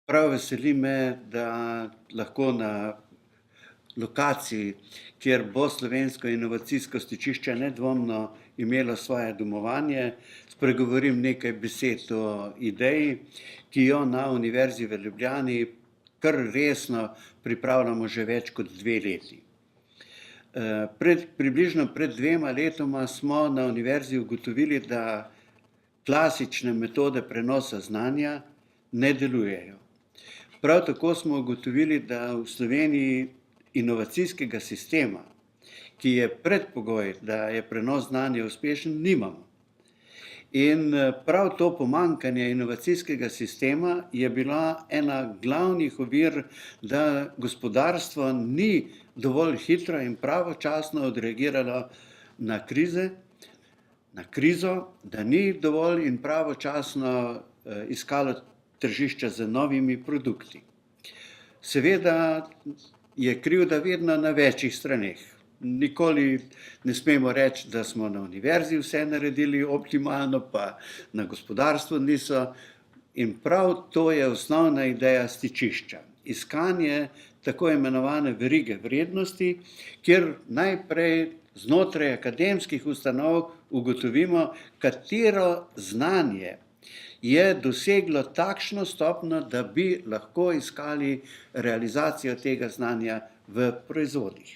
Prav veseli me, da lahko na lokaciji, kjer bo Slovensko inovacijsko stičišče nedvomno imelo svoje domovanje, spregovorim nekaj besed o ideji, ki jo na Univerzi v Ljubljani kar resno pripravljamo že več kot 2 leti. Približno pred 2 letoma smo na univerzi ugotovili, da klasične metode prenosa znanja ne delujejo. Prav tako smo ugotovili, da v Sloveniji inovacijskega sistema, ki je predpogoj, da je prenos znanja uspešen, nimamo. In prav to pomanjkanje inovacijskega sistema je bila ena glavnih ovir, da gospodarstvo ni dovolj hitro in pravočasno odreagiralo na krizo, da ni dovolj in pravočasno iskalo tržišča z novimi produkti. Seveda je krivda vedno na večjih straneh. Nikoli ne smemo reči, da smo na univerzi vse naredili optimalno, pa na gospodarstvu niso. In prav to je osnovna ideja stičišča. Iskanje tako imenovane verige vrednosti, kjer najprej znotraj akademskih ustanov ugotovimo, katero znanje je doseglo takšno stopnjo, da bi lahko iskali realizacijo tega znanja v proizvodih.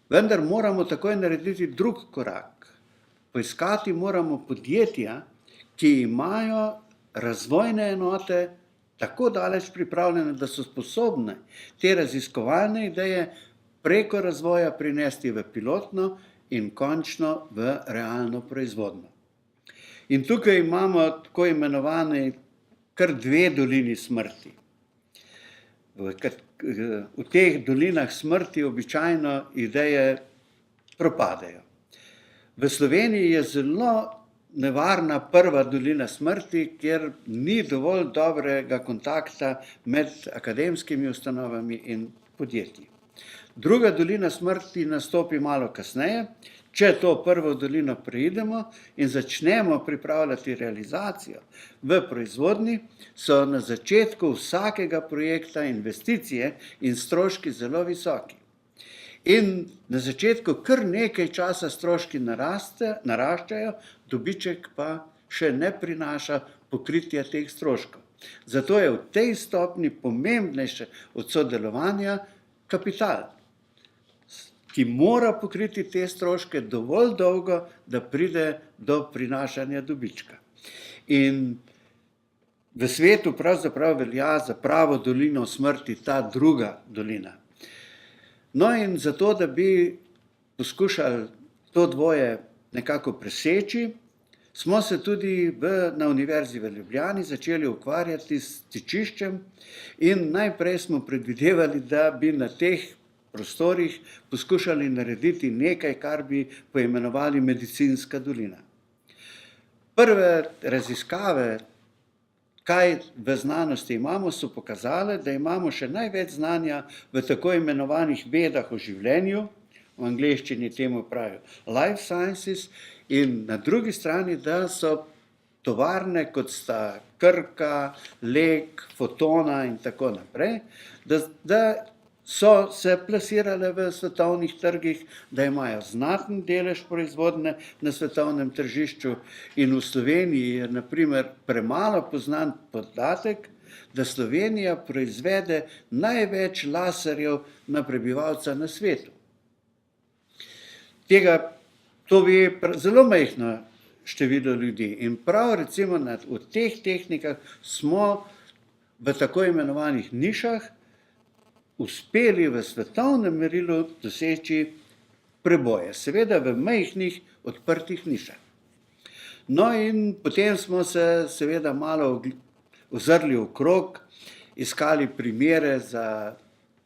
Vendar moramo takoj narediti drug korak. Poiskati moramo podjetja, ki imajo razvojne enote tako daleč pripravljene, da so sposobne te raziskovalne ideje preko razvoja prinesti v pilotno in končno v realno proizvodnjo. In tukaj imamo tako imenovane kar 2 dolini smrti. V teh dolinah smrti običajno ideje propadejo. V Sloveniji je zelo nevarna prva dolina smrti, kjer ni dovolj dobrega kontakta med akademskimi ustanovami in podjetji. Druga dolina smrti nastopi malo kasneje, če to prvo dolino preidemo in začnemo pripravljati realizacijo v proizvodnji, so na začetku vsakega projekta investicije in stroški zelo visoki. In na začetku kar nekaj časa stroški naraščajo, dobiček pa še ne prinaša pokritja teh stroškov. Zato je v tej stopnji pomembnejše od sodelovanja kapital, ki mora pokriti te stroške dovolj dolgo, da pride do prinašanja dobička. In v svetu pravzaprav velja za pravo dolino smrti ta druga dolina. No in zato, da bi poskušali to dvoje nekako preseči, smo se tudi na Univerzi v Ljubljani začeli ukvarjati s stičiščem in najprej smo predvidevali, da bi na teh prostorih poskušali narediti nekaj, kar bi poimenovali medicinska dolina. Prve raziskave, kaj v znanosti imamo, so pokazale, da imamo še največ znanja v tako imenovanih vedah o življenju, v angleščini temu pravijo life sciences, in na drugi strani, da so tovarne, kot sta Krka, Lek, Fotona in tako naprej, da so se plasirale v svetovnih trgih, da imajo znaten delež proizvodnje na svetovnem tržišču in v Sloveniji je na primer premalo poznan podatek, da Slovenija proizvede največ laserjev na prebivalca na svetu. To ve zelo majhno število ljudi in prav recimo v teh tehnikah smo v tako imenovanih nišah uspeli v svetovnem merilu doseči preboje, seveda v majhnih odprtih nišah. No in potem smo se seveda malo ozrli okrog, iskali primere za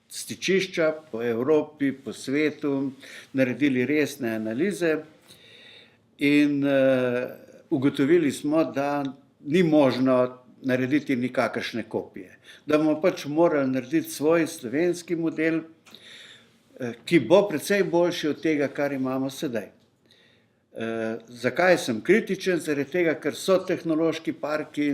stičišča po Evropi, po svetu, naredili resne analize in ugotovili smo, da ni možno narediti nikakršne kopije. Da bomo pač morali narediti svoj slovenski model, ki bo precej boljši od tega, kar imamo sedaj. Zakaj sem kritičen? Zaradi tega, ker so tehnološki parki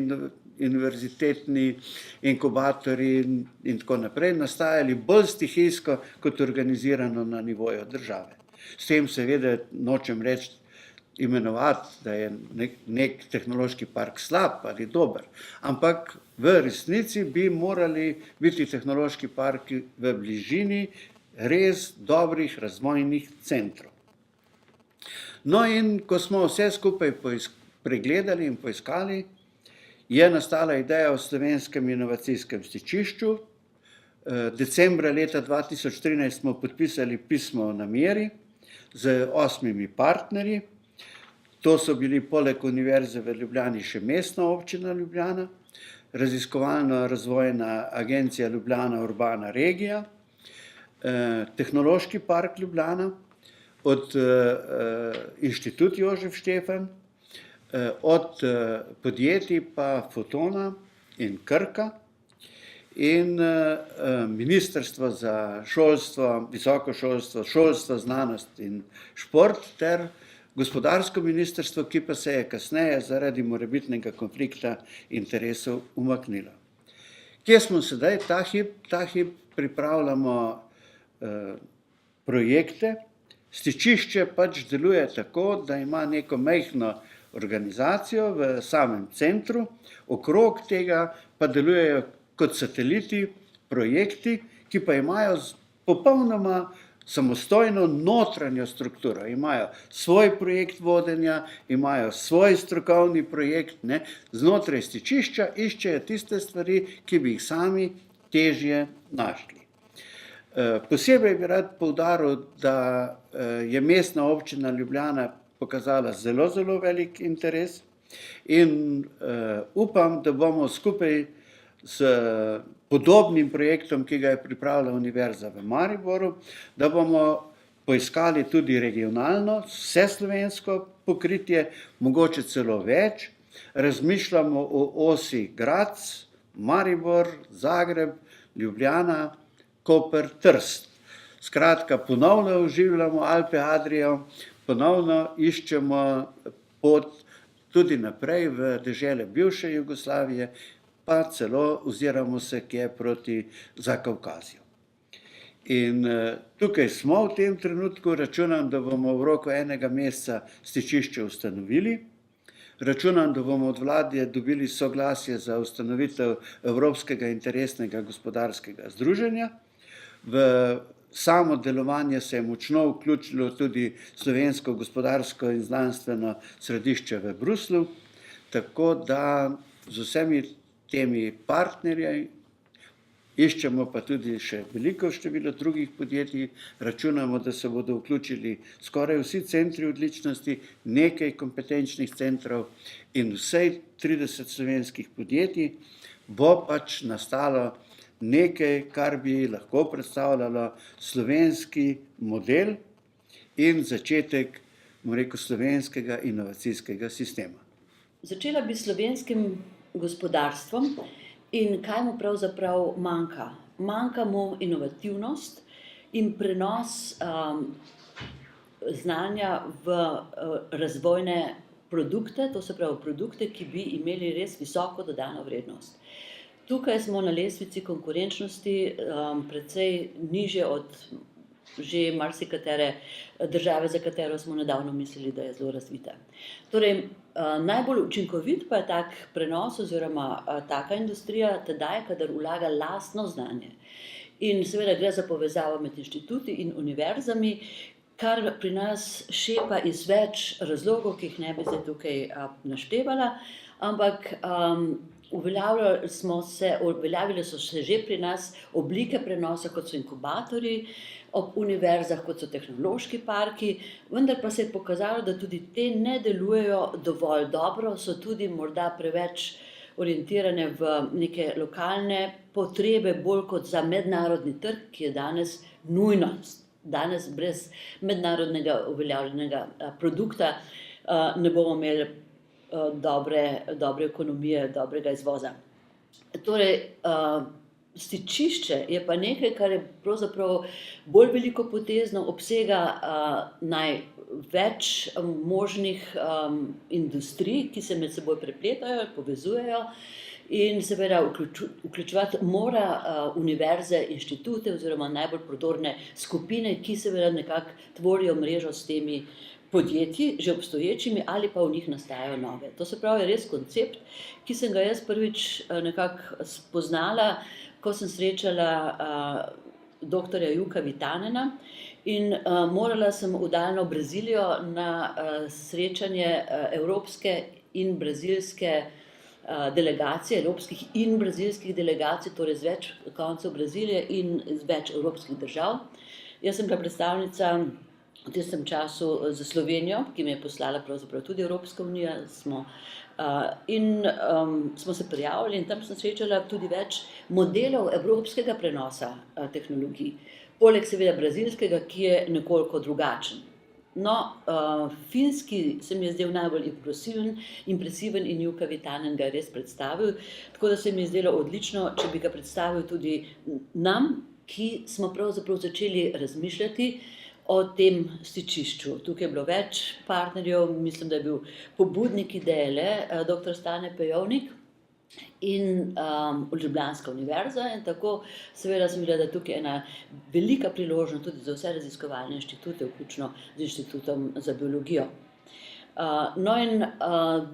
univerzitetni inkubatorji in tako naprej nastajali bolj stihijsko kot organizirano na nivoju države. S tem seveda nočem reči imenovati, da je nek tehnološki park slab ali dober, ampak v resnici bi morali biti tehnološki parki v bližini res dobrih razvojnih centrov. No in ko smo vse skupaj pregledali in poiskali, je nastala ideja o slovenskem inovacijskem stičišču. Decembra leta 2013 smo podpisali pismo o nameri z 8 partnerji. To so bili poleg Univerze v Ljubljani še Mestna občina Ljubljana, Raziskovalno-razvojna agencija Ljubljana Urbana regija, Tehnološki park Ljubljana, od Inštitut Jožef Štefan, od podjetij pa Fotona in Krka in Ministrstvo za šolstvo, visoko šolstvo, šolstvo, znanost in šport ter gospodarsko ministrstvo, ki pa se je kasneje zaradi morebitnega konflikta interesov umaknilo. Kje smo sedaj? Ta hip pripravljamo projekte. Stičišče pač deluje tako, da ima neko majhno organizacijo v samem centru, okrog tega pa delujejo kot sateliti, projekti, ki pa imajo popolnoma samostojno notranjo strukturo. Imajo svoj projekt vodenja, imajo svoj strokovni projekt, znotraj stičišča iščejo tiste stvari, ki bi jih sami težje našli. Posebej bi rad poudaril, da je Mestna občina Ljubljana pokazala zelo, zelo velik interes in upam, da bomo skupaj s podobnim projektom, ki ga je pripravila Univerza v Mariboru, da bomo poiskali tudi regionalno, vseslovensko pokritje, mogoče celo več. Razmišljamo o osi Graz, Maribor, Zagreb, Ljubljana, Koper, Trst. Skratka, ponovno oživljamo Alpe Adrio, ponovno iščemo pot tudi naprej v dežele bivše Jugoslavije, pa celo oziramo se kje proti Zakavkazju. In tukaj smo v tem trenutku, računam, da bomo v roku 1 meseca stičišče ustanovili. Računam, da bomo od vlade dobili soglasje za ustanovitev Evropskega interesnega gospodarskega združenja. V samo delovanje se je močno vključilo tudi Slovensko gospodarsko in znanstveno središče v Bruslju, tako da z vsemi temi partnerji iščemo pa tudi še veliko število drugih podjetij. Računamo, da se bodo vključili skoraj vsi centri odličnosti, nekaj kompetenčnih centrov in vsej 30 slovenskih podjetij bo pač nastalo nekaj, kar bi lahko predstavljalo slovenski model in začetek, slovenskega inovacijskega sistema. Začela bi s slovenskim gospodarstvom in kaj mu pravzaprav manjka. Manjka mu inovativnost in prenos znanja v razvojne produkte, to se pravi produkte, ki bi imeli res visoko dodano vrednost. Tukaj smo na lestvici konkurenčnosti precej nižje od že marsikatere države, za katero smo nedavno mislili, da je zelo razvita. Torej, najbolj učinkovit pa je tak prenos oziroma taka industrija tedaj, kadar vlaga lastno znanje. In seveda gre za povezavo med inštituti in univerzami, kar pri nas šepa iz več razlogov, ki jih ne bi zdaj tukaj naštevala, ampak uveljavile so se že pri nas oblike prenosa, kot so inkubatorji, ob univerzah, kot so tehnološki parki, vendar pa se je pokazalo, da tudi te ne delujejo dovolj dobro, so tudi morda preveč orientirane v neke lokalne potrebe, bolj kot za mednarodni trg, ki je danes nujnost. Danes brez mednarodnega uveljavljenega produkta ne bomo imeli dobre ekonomije, dobrega izvoza. Torej, stičišče je pa nekaj, kar je pravzaprav bolj velikopotezno, obsega največ možnih industrij, ki se med seboj prepletajo, povezujejo in seveda vključevati mora univerze, inštitute oziroma najbolj prodorne skupine, ki seveda nekako tvorijo mrežo s temi podjetji, že obstoječimi ali pa v njih nastajajo nove. To se pravi res koncept, ki sem ga jaz prvič nekako spoznala, ko sem srečala doktorja Juka Vitanena in morala sem v daljno Brazilijo na srečanje evropske in brazilske delegacije, evropskih in brazilskih delegacij, torej z več koncev Brazilije in z več evropskih držav. Jaz sem bila predstavnica v tistem času za Slovenijo, ki me je poslala pravzaprav tudi Evropska unija, smo se prijavili in tam sem srečala tudi več modelov evropskega prenosa tehnologij, poleg seveda brazilskega, ki je nekoliko drugačen. No, finski se mi je zdel najbolj impresiven in Juka Vitanen ga je res predstavil, tako da se mi je zdelo odlično, če bi ga predstavil tudi nam, ki smo pravzaprav začeli razmišljati o tem stičišču. Tukaj je bilo več partnerjev, mislim, da je bil pobudnik ideje dr. Stane Pejovnik in Ljubljanska univerza in tako seveda sem videla, da je tukaj ena velika priložnost tudi za vse raziskovalne inštitute, vključno z Inštitutom za biologijo. No in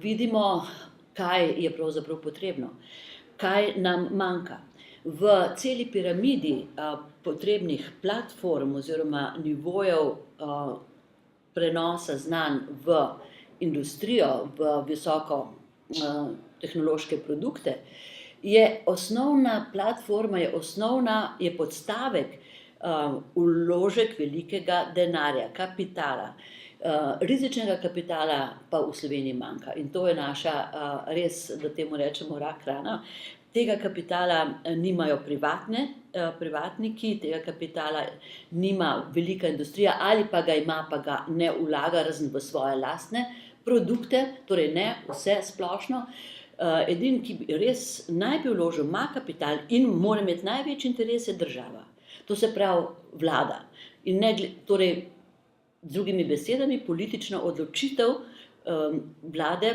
vidimo, kaj je pravzaprav potrebno, kaj nam manjka. V celi piramidi potrebnih platform oziroma nivojev prenosa znanj v industrijo, v visoko tehnološke produkte, je osnovna platforma, je podstavek vložek velikega denarja, kapitala. Rizičnega kapitala pa v Sloveniji manjka in to je naša res, da temu rečemo, rak rana. Tega kapitala nimajo privatniki, tega kapitala nima velika industrija ali pa ga ima, pa ga ne vlaga razen v svoje lastne produkte, torej ne vse splošno. Edini, ki res naj bi vložil, ima kapital in mora imeti največji interes, je država. To se pravi vlada. In torej, z drugimi besedami, politična odločitev vlade,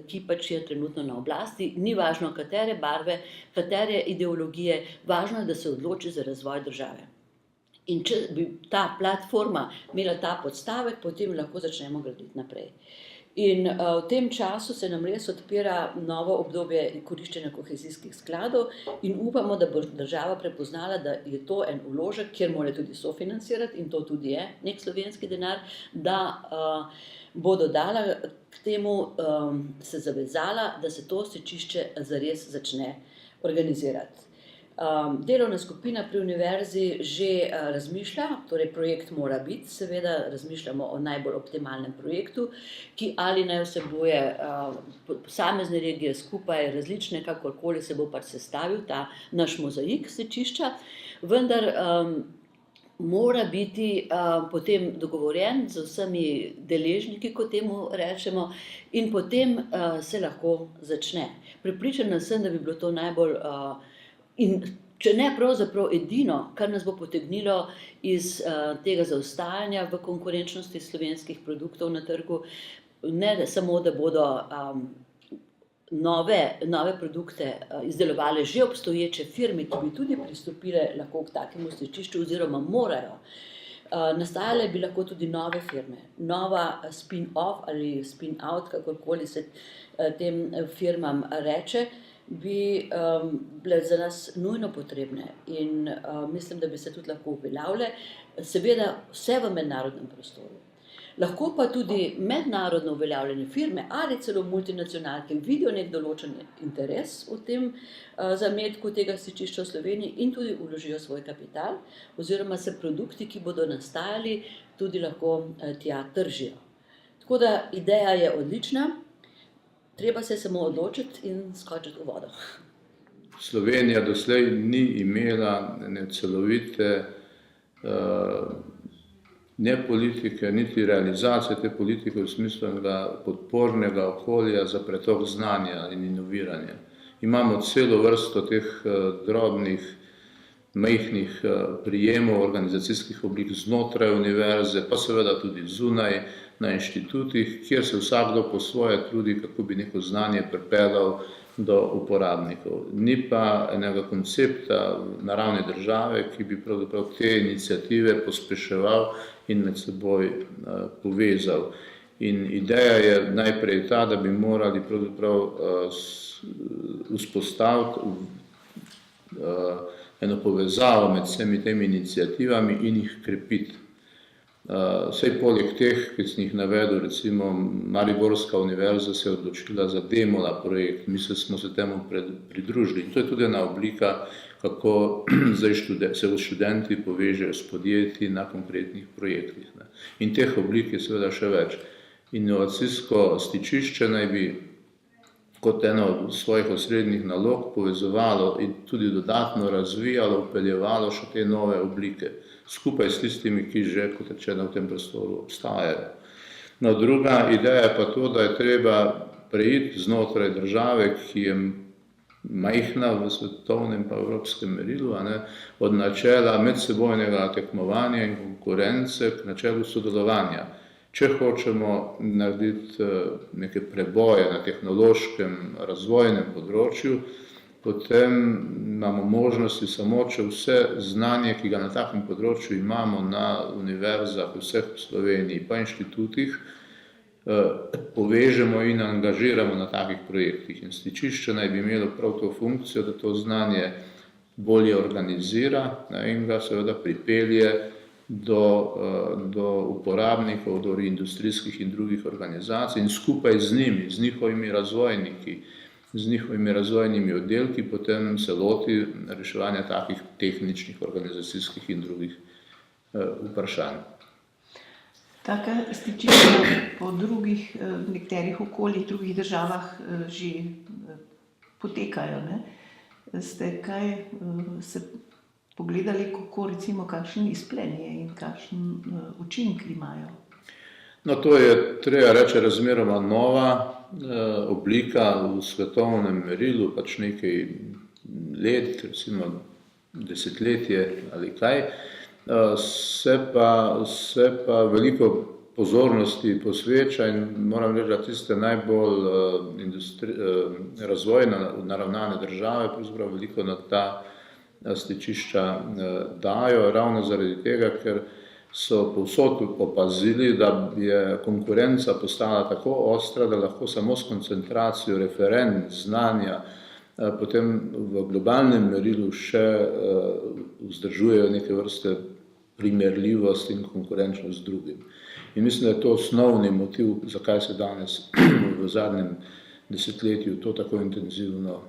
ki pač je trenutno na oblasti, ni važno, katere barve, katere ideologije, važno je, da se odloči za razvoj države. In če bi ta platforma imela ta podstavek, potem lahko začnemo graditi naprej. In v tem času se nam res odpira novo obdobje koriščenja kohezijskih skladov in upamo, da bo država prepoznala, da je to en vložek, kjer mora tudi sofinancirati, in to tudi je nek slovenski denar, da bo dodala k temu, se zavezala, da se to stičišče zares začne organizirati. Delovna skupina pri univerzi že razmišlja, torej projekt mora biti, seveda razmišljamo o najbolj optimalnem projektu, ki ali naj vsebuje posamezne regije skupaj, različne, kakorkoli se bo pač sestavil ta naš mozaik stičišča, vendar mora biti potem dogovorjen z vsemi deležniki, kot temu rečemo, in potem se lahko začne. Prepričana sem, da bi bilo to najbolj in če ne pravzaprav edino, kar nas bo potegnilo iz tega zaostajanja v konkurenčnosti slovenskih produktov na trgu, ne samo, da bodo nove produkte izdelovale že obstoječe firme, ki bi tudi pristopile lahko k takemu stičišču oziroma morajo. Nastajale bi lahko tudi nove firme, nova spin-off ali spin-out, kakorkoli se tem firmam reče, bi bile za nas nujno potrebne in mislim, da bi se tudi lahko uveljavile, seveda vse v mednarodnem prostoru. Lahko pa tudi mednarodno uveljavljene firme ali celo multinacionalke vidijo nek določen interes v tem zametku tega stičišča v Sloveniji in tudi vložijo svoj kapital, oziroma se produkti, ki bodo nastajali, tudi lahko tja tržijo. Tako da ideja je odlična. Treba se samo odločiti in skočiti v vodo. Slovenija doslej ni imela celovite ne politike, niti realizacije te politike v smislu podpornega okolja za pretok znanja in inoviranja. Imamo celo vrsto teh drobnih, majhnih prijemov, organizacijskih oblik znotraj univerze, pa seveda tudi zunaj, na inštitutih, kjer se vsakdo po svoje trudi, kako bi neko znanje pripeljal do uporabnikov. Ni pa enega koncepta na ravni države, ki bi pravzaprav te iniciative pospeševal in med seboj povezal. In ideja je najprej ta, da bi morali pravzaprav vzpostaviti eno povezavo med vsemi temi iniciativami in jih krepiti. Vsej poleg teh, ki sem jih navedel, recimo Mariborska univerza se je odločila za Demola projekt, mi smo se temu pridružili in to je tudi ena oblika, kako se študenti povežejo s podjetji na konkretnih projektih. In teh oblik je seveda še več. Inovacijsko stičišče naj bi kot eno od svojih osrednjih nalog povezovalo in tudi dodatno razvijalo, vpeljevalo še te nove oblike, skupaj s tistimi, ki že, kot rečeno, v tem prostoru obstajajo. No, druga ideja je pa to, da je treba preiti znotraj države, ki je majhna v svetovnem pa evropskem merilu, od načela medsebojnega tekmovanja in konkurence k načelu sodelovanja. Če hočemo narediti neke preboje na tehnološkem razvojnem področju, potem imamo možnosti samo, če vse znanje, ki ga na takem področju imamo na univerzah vseh v Sloveniji pa inštitutih, povežemo in angažiramo na takih projektih. In stičišče naj bi imelo prav to funkcijo, da to znanje bolje organizira in ga seveda pripelje do uporabnikov, do industrijskih in drugih organizacij in skupaj z njimi, z njihovimi razvojniki, z njihovimi razvojnimi oddelki potem se loti reševanja takih tehničnih, organizacijskih in drugih vprašanj. Taka stičišča po drugih, nekaterih okoljih, drugih državah že potekajo. Ste kaj se pogledali, kako recimo kakšen izplen je in kakšen učinek imajo? No, to je, treba reči, razmeroma nova oblika v svetovnem merilu, pač nekaj let, recimo desetletje ali kaj, se pa veliko pozornosti posveča in moram reči, da tiste najbolj razvojno naravnane države pravzaprav veliko na ta stičišča dajo, ravno zaradi tega, ker so povsod opazili, da je konkurenca postala tako ostra, da lahko samo s koncentracijo referenc, znanja, potem v globalnem merilu še vzdržujejo neke vrste primerljivost in konkurenčnost z drugim. In mislim, da je to osnovni motiv, zakaj se danes v zadnjem desetletju to tako intenzivno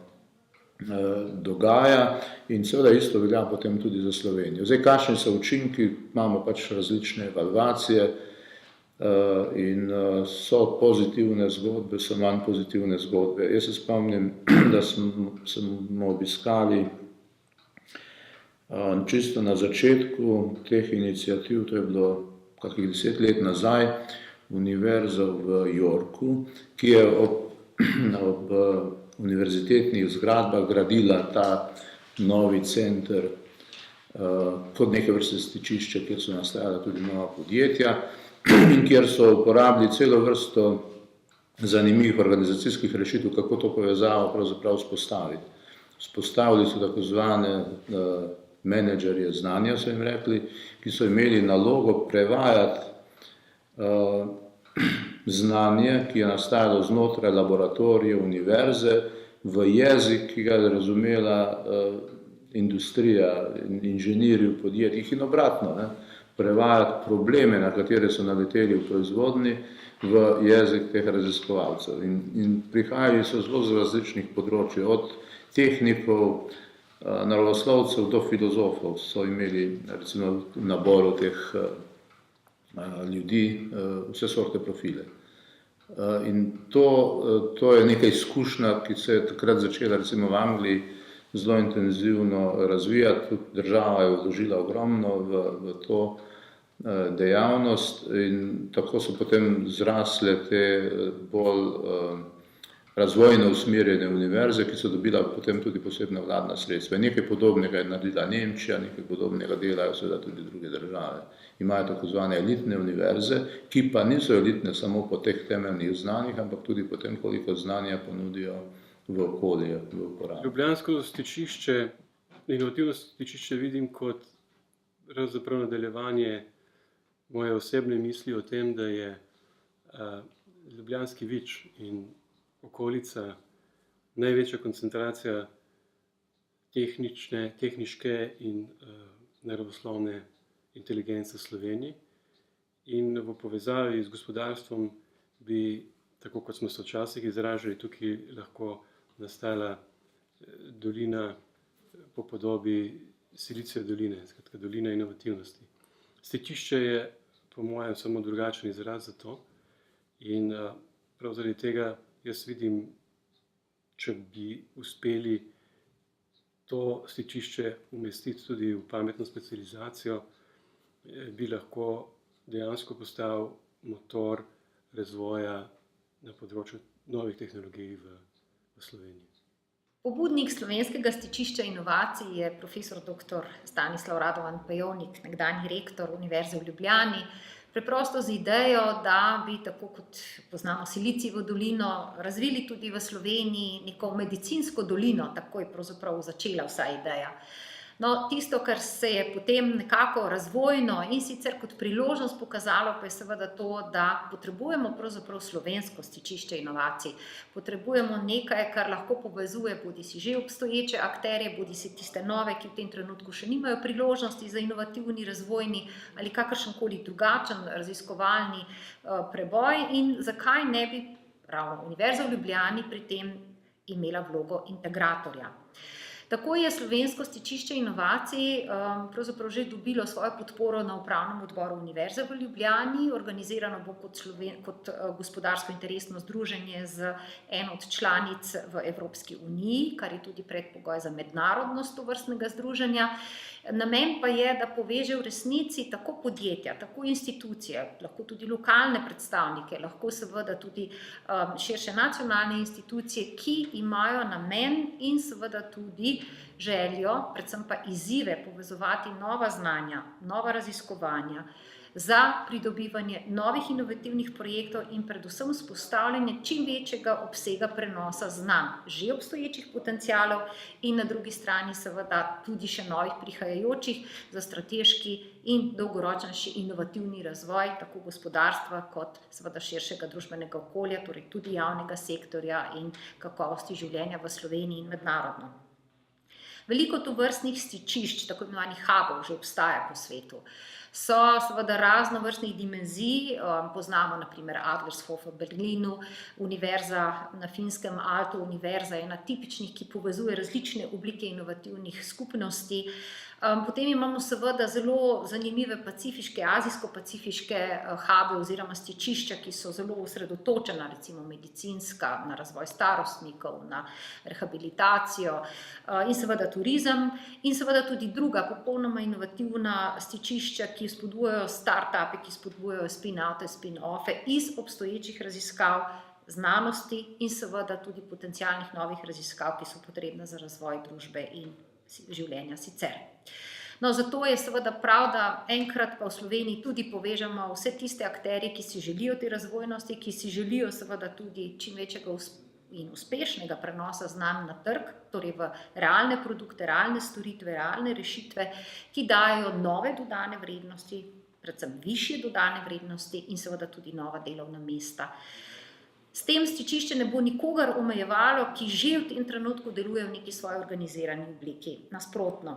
dogaja in seveda isto velja potem tudi za Slovenijo. Zdaj, kakšni so učinki, imamo pač različne evalvacije in so pozitivne zgodbe, so manj pozitivne zgodbe. Jaz se spomnim, da smo obiskali čisto na začetku teh iniciativ, to je bilo kakih 10 let nazaj, univerzo v Yorku, ki je ob univerzitetnih zgradbah gradila ta novi center kot neke vrste stičišče, kjer so nastajala tudi nova podjetja in kjer so uporabili celo vrsto zanimivih organizacijskih rešitev, kako to povezavo pravzaprav vzpostaviti. Vzpostavili so tako zvane menedžerje znanja, so jim rekli, ki so imeli nalogo prevajati znanje, ki je nastajalo znotraj laboratorija univerze, v jezik, ki ga je razumela industrija, inženirji v podjetjih in obratno, prevajati probleme, na katere so naleteli v proizvodnji, v jezik teh raziskovalcev. In prihajali so zelo z različnih področij, od tehnikov, naravoslovcev do filozofov, so imeli recimo v naboru teh ljudi vse sorte profile. In to je neka izkušnja, ki se je takrat začela recimo v Angliji zelo intenzivno razvijati, tudi država je vložila ogromno v to dejavnost in tako so potem zrasle te bolj razvojno usmerjene univerze, ki so dobila potem tudi posebna vladna sredstva. Nekaj podobnega je naredila Nemčija, nekaj podobnega delajo seveda tudi druge države. Imajo tako zvane elitne univerze, ki pa niso elitne samo po teh temeljnih znanjih, ampak tudi po tem, koliko znanja ponudijo v okolje, v uporabo. Ljubljansko stičišče, inovativno stičišče vidim kot pravzaprav nadaljevanje moje osebne misli o tem, da je Ljubljanski Vič in okolica največja koncentracija tehniške in naravoslovne inteligence v Sloveniji. In v povezavi z gospodarstvom bi, tako kot smo se včasih izražali, tukaj lahko nastala dolina po podobi Silicijeve doline, skratka dolina inovativnosti. Stičišče je po mojem samo drugačen izraz za to in prav zaradi tega jaz vidim, če bi uspeli to stičišče umestiti tudi v pametno specializacijo, bi lahko dejansko postal motor razvoja na področju novih tehnologij v Sloveniji. Pobudnik Slovenskega stičišča inovacij je profesor dr. Stanislav Radovan Pejovnik, nekdanji rektor Univerze v Ljubljani, preprosto z idejo, da bi, tako kot poznamo Silicijevo dolino, razvili tudi v Sloveniji neko medicinsko dolino, tako je pravzaprav začela vsa ideja. No, tisto, kar se je potem nekako razvojno in sicer kot priložnost pokazalo, pa je seveda to, da potrebujemo pravzaprav slovensko stičišče inovacij. Potrebujemo nekaj, kar lahko povezuje bodisi že obstoječe akterje, bodisi tiste nove, ki v tem trenutku še nimajo priložnosti za inovativni, razvojni ali kakršenkoli drugačen raziskovalni preboj in zakaj ne bi ravno Univerza v Ljubljani pri tem imela vlogo integratorja. Tako je Slovensko stičišče inovacij pravzaprav že dobilo svojo podporo na upravnem odboru Univerze v Ljubljani. Organizirano bo kot gospodarsko interesno združenje z eno od članic v Evropski uniji, kar je tudi predpogoj za mednarodnost tovrstnega združenja. Namen pa je, da poveže v resnici tako podjetja, tako institucije, lahko tudi lokalne predstavnike, lahko seveda tudi širše nacionalne institucije, ki imajo namen in seveda tudi željo, predvsem pa izzive povezovati nova znanja, nova raziskovanja za pridobivanje novih inovativnih projektov in predvsem vzpostavljanje čim večjega obsega prenosa znanj, že obstoječih potencialov in na drugi strani seveda tudi še novih prihajajočih za strateški in dolgoročnejši inovativni razvoj tako gospodarstva kot seveda širšega družbenega okolja, torej tudi javnega sektorja in kakovosti življenja v Sloveniji in mednarodno. Veliko tovrstnih stičišč, tako imenovanih hubov, že obstaja po svetu. So seveda raznovrstnih dimenzij, poznamo naprimer Adlershof v Berlinu, Univerza na Finskem, Aalto univerza je ena tipičnih, ki povezuje različne oblike inovativnih skupnosti. Potem imamo seveda zelo zanimive pacifiške, azijsko-pacifiške hube oziroma stičišča, ki so zelo osredotočena, recimo medicinska, na razvoj starostnikov, na rehabilitacijo in seveda turizem in seveda tudi druga popolnoma inovativna stičišča, ki spodbujajo start-upe, ki spodbujajo spin-oute, spin-offe iz obstoječih raziskav, znanosti in seveda tudi potencialnih novih raziskav, ki so potrebne za razvoj družbe in življenja sicer. No, zato je seveda prav, da enkrat pa v Sloveniji tudi povežemo vse tiste akterje, ki si želijo te razvojnosti, ki si želijo seveda tudi čim večjega in uspešnega prenosa znanj na trg, torej v realne produkte, realne storitve, realne rešitve, ki dajo nove dodane vrednosti, predvsem višje dodane vrednosti in seveda tudi nova delovna mesta. S tem stičišče ne bo nikogar omejevalo, ki že v tem trenutku deluje v neki svoji organizirani obliki. Nasprotno,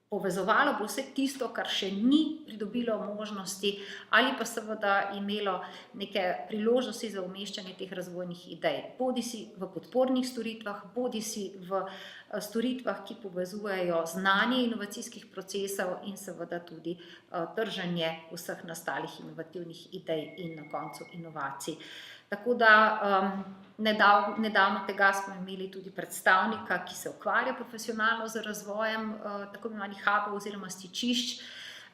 povezovalo bo vse tisto, kar še ni pridobilo možnosti ali pa seveda imelo neke priložnosti za umeščanje teh razvojnih idej. Bodisi v podpornih storitvah, bodisi v storitvah, ki povezujejo znanje inovacijskih procesov in seveda tudi trženje vseh nastalih inovativnih idej in na koncu inovacij. Tako da nedavno tega smo imeli tudi predstavnika, ki se ukvarja profesionalno z razvojem tako imenovanih hubov oziroma stičišč.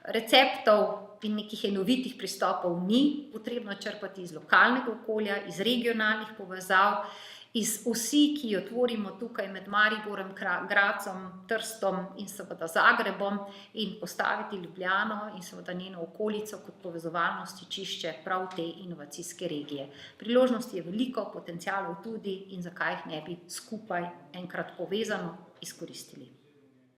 Receptov in nekih enovitih pristopov ni, potrebno črpati iz lokalnega okolja, iz regionalnih povezav iz osi, ki jo tvorimo tukaj med Mariborem, Grazom, Trstom in seveda Zagrebom, in postaviti Ljubljano in seveda njeno okolico kot povezovalno stičišče prav te inovacijske regije. Priložnosti je veliko, potencialov tudi in zakaj jih ne bi skupaj enkrat povezano izkoristili.